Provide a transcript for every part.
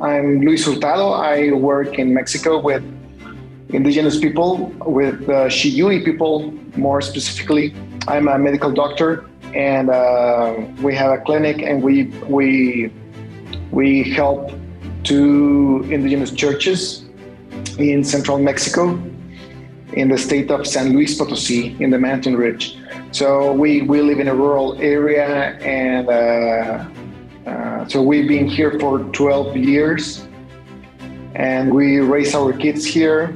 I'm Luis Hurtado. I work in Mexico with indigenous people, with Shiyui people more specifically. I'm a medical doctor, and we have a clinic, and we help two indigenous churches in central Mexico, in the state of San Luis Potosí, in the mountain ridge. So we live in a rural area, and so we've been here for 12 years, and we raise our kids here.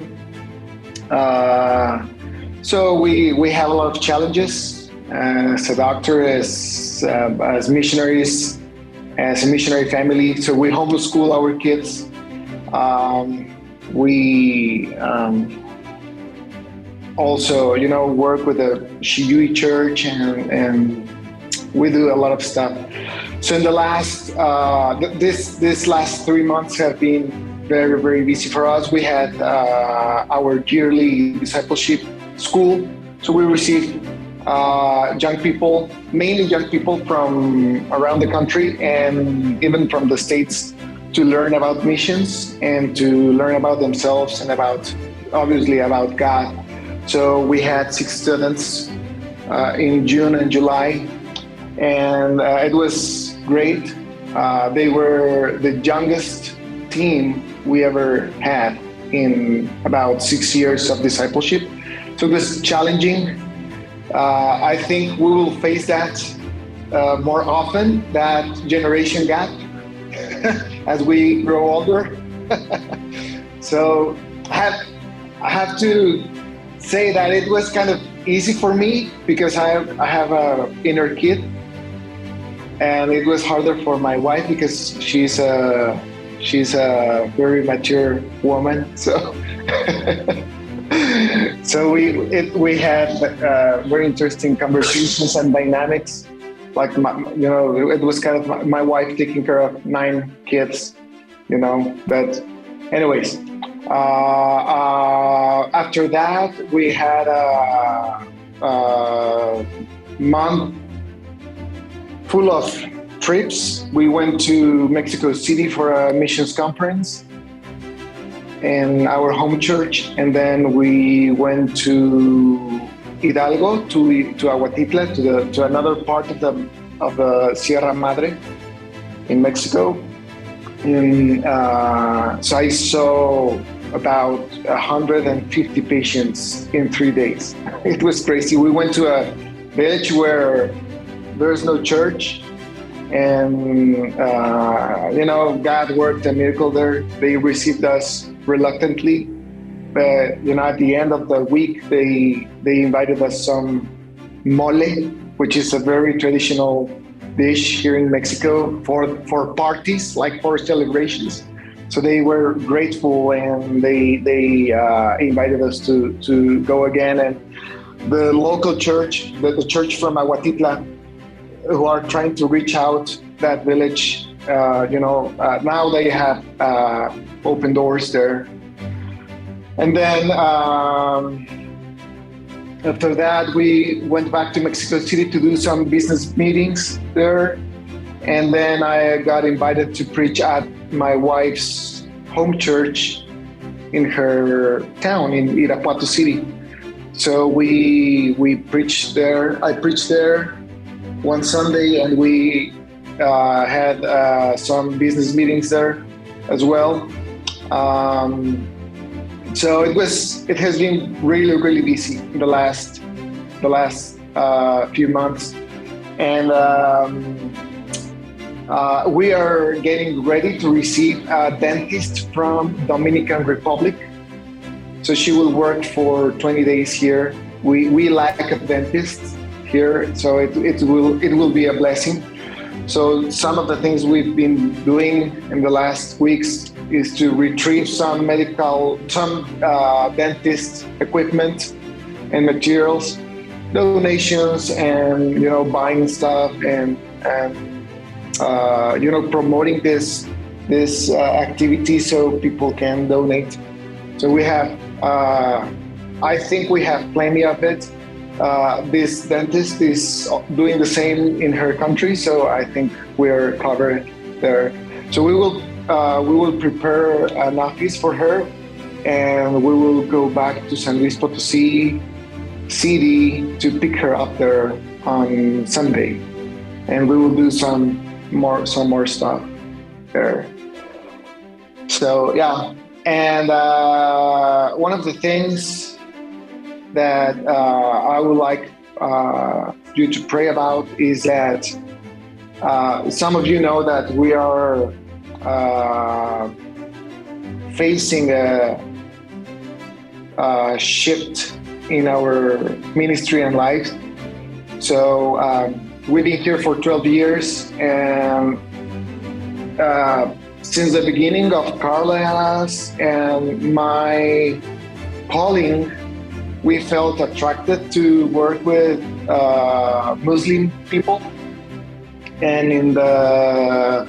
So we have a lot of challenges as a doctor, as missionaries, as a missionary family. So we homeschool our kids. We also, work with the Shiyui church, and we do a lot of stuff. So in the last, this last 3 months have been very, very busy for us. We had our yearly Discipleship School. So we received young people, mainly young people from around the country and even from the States, to learn about missions and to learn about themselves and obviously about God. So we had 6 students in June and July, and it was great. They were the youngest team we ever had in about 6 years of discipleship. So it was challenging. I think we will face that more often, that generation gap, as we grow older. So I have to say that it was kind of easy for me because I have an inner kid, and it was harder for my wife because she's a very mature woman. So so we had very interesting conversations and dynamics. Like it was kind of my wife taking care of 9 kids, But anyways. After that, we had a month full of trips. We went to Mexico City for a missions conference in our home church, and then we went to Hidalgo, to Aguatitla, to another part of the Sierra Madre in Mexico. And so I saw about 150 patients in 3 days. It was crazy. We went to a village where there's no church, and God worked a miracle there. They received us reluctantly, but at the end of the week, they invited us some mole, which is a very traditional dish here in Mexico for parties, like for celebrations. So they were grateful, and they invited us to go again. And the local church, the church from Aguatitla, who are trying to reach out that village, now they have open doors there. And then after that, we went back to Mexico City to do some business meetings there. And then I got invited to preach at my wife's home church in her town, in Irapuato City. So we preached there. I preached there one Sunday, and we had some business meetings there as well. So it has been really, really busy in the last few months, and we are getting ready to receive a dentist from Dominican Republic. So she will work for 20 days here. We lack a dentist here, so it will be a blessing. So some of the things we've been doing in the last weeks is to retrieve some dentist equipment and materials, donations, and buying stuff, and promoting this activity so people can donate. So we have, I think we have plenty of it. This dentist is doing the same in her country, so I think we're covered there. So we will we will prepare an office for her, and we will go back to San Luis Potosí city to pick her up there on Sunday, and we will do some more stuff there. So yeah, and one of the things that I would like you to pray about is that some of you know that we are facing a shift in our ministry and life. So we've been here for 12 years, and since the beginning of Carla's and my calling, we felt attracted to work with Muslim people. And in the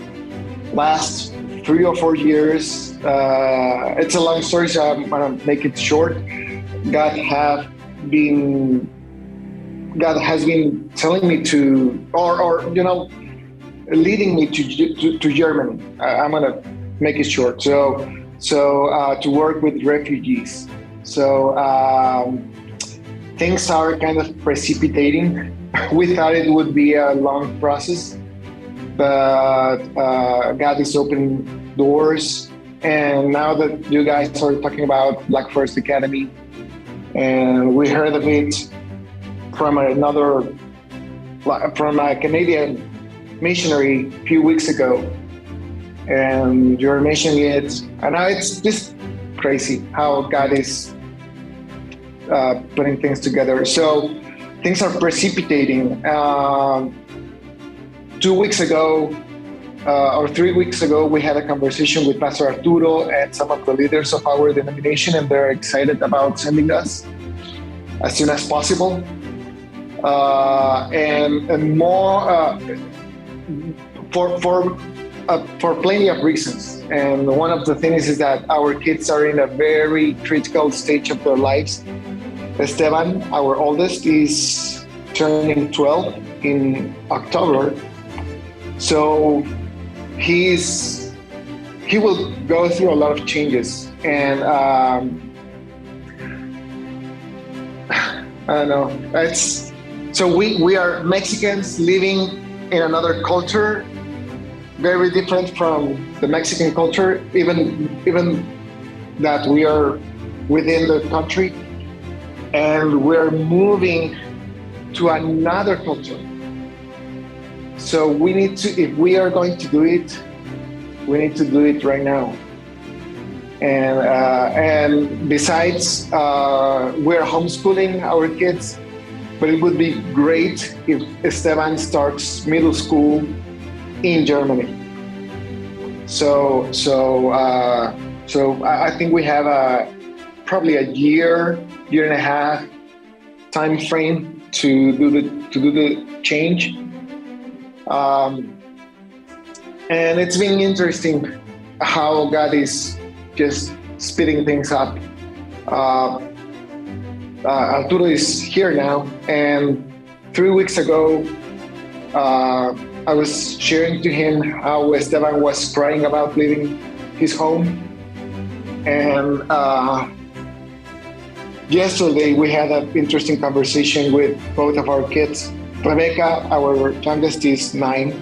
last 3 or 4 years, it's a long story, so I'm gonna make it short. God has been telling me to, or leading me to Germany. I'm gonna make it short. So to work with refugees. So things are kind of precipitating. We thought it would be a long process, but God is opening doors. And now that you guys are talking about Black First Academy, and we heard of it from a Canadian missionary a few weeks ago, and you're mentioning it, and now it's just crazy how God is putting things together. So things are precipitating. 2 weeks ago, or 3 weeks ago, we had a conversation with Pastor Hurtado and some of the leaders of our denomination, and they're excited about sending us as soon as possible. And more for plenty of reasons. And one of the things is that our kids are in a very critical stage of their lives. Esteban, our oldest, is turning 12 in October. So he will go through a lot of changes. And I don't know. So we are Mexicans living in another culture, very different from the Mexican culture, even that we are within the country, and we're moving to another culture. So we need to, if we are going to do it, we need to do it right now. And besides, we're homeschooling our kids, but it would be great if Esteban starts middle school in Germany. So I think we have probably a year and a half time frame to do the change. And it's been interesting how God is just speeding things up. Arturo is here now, and 3 weeks ago, I was sharing to him how Esteban was crying about leaving his home. And yesterday we had an interesting conversation with both of our kids. Rebecca, our youngest, is 9.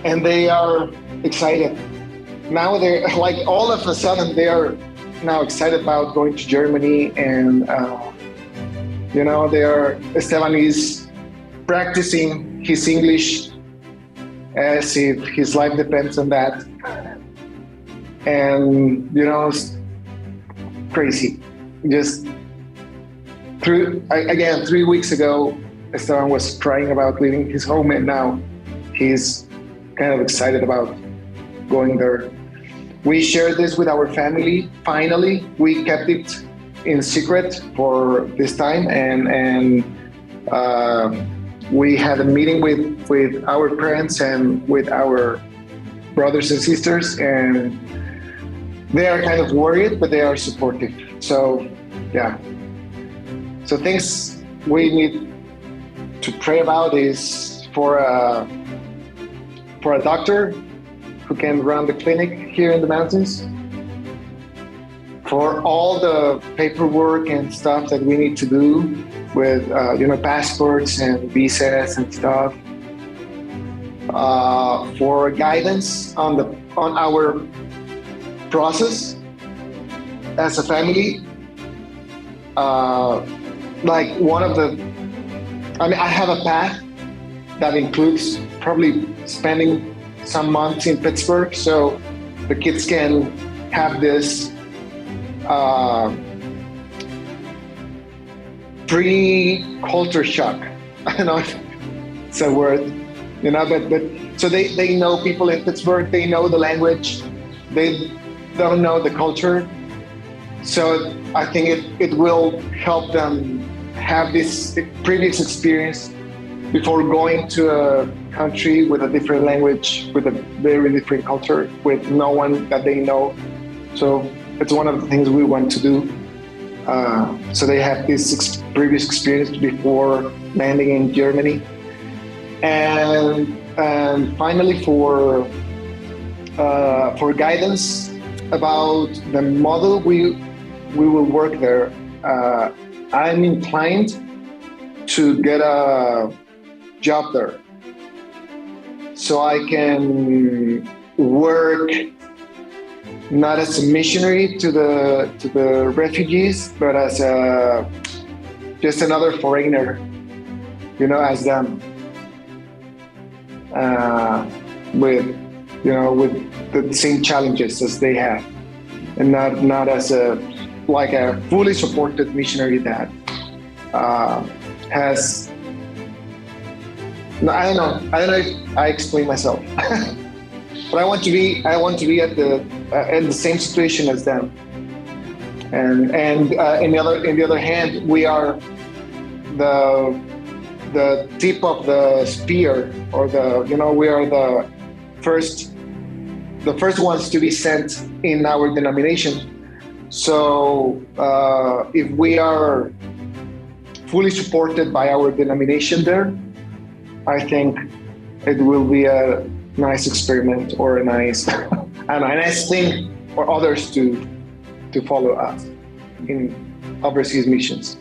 And they are excited. Now they're like, all of a sudden they are now excited about going to Germany, and Esteban is practicing his English as if his life depends on that. And it's crazy. Just 3 weeks ago, Esteban was crying about leaving his home, and now he's kind of excited about going there. We shared this with our family. Finally, we kept it in secret for this time, and we had a meeting with our parents and with our brothers and sisters, and they are kind of worried, but they are supportive. So, yeah. So things we need to pray about is for a doctor who can run the clinic here in the mountains for all the paperwork and stuff that we need to do with, passports and visas and stuff. For guidance on our process as a family. I have a path that includes probably spending some months in Pittsburgh, so the kids can have this pre-culture shock. I don't know if it's a word, but so they know people in Pittsburgh, they know the language, they don't know the culture. So I think it will help them have this previous experience before going to a country with a different language, with a very different culture, with no one that they know. So it's one of the things we want to do. So they have this previous experience before landing in Germany. And finally, for guidance about the model we will work there, I'm inclined to get a job there, so I can work not as a missionary to the refugees, but as just another foreigner, as them, with the same challenges as they have, and not as a fully supported missionary that has. I don't know if I explain myself, but I want to be at in the same situation as them, and in the other hand, we are the tip of the spear, or we are the first ones to be sent in our denomination. So if we are fully supported by our denomination there, I think it will be a nice experiment, or a nice thing for others to follow us in overseas missions.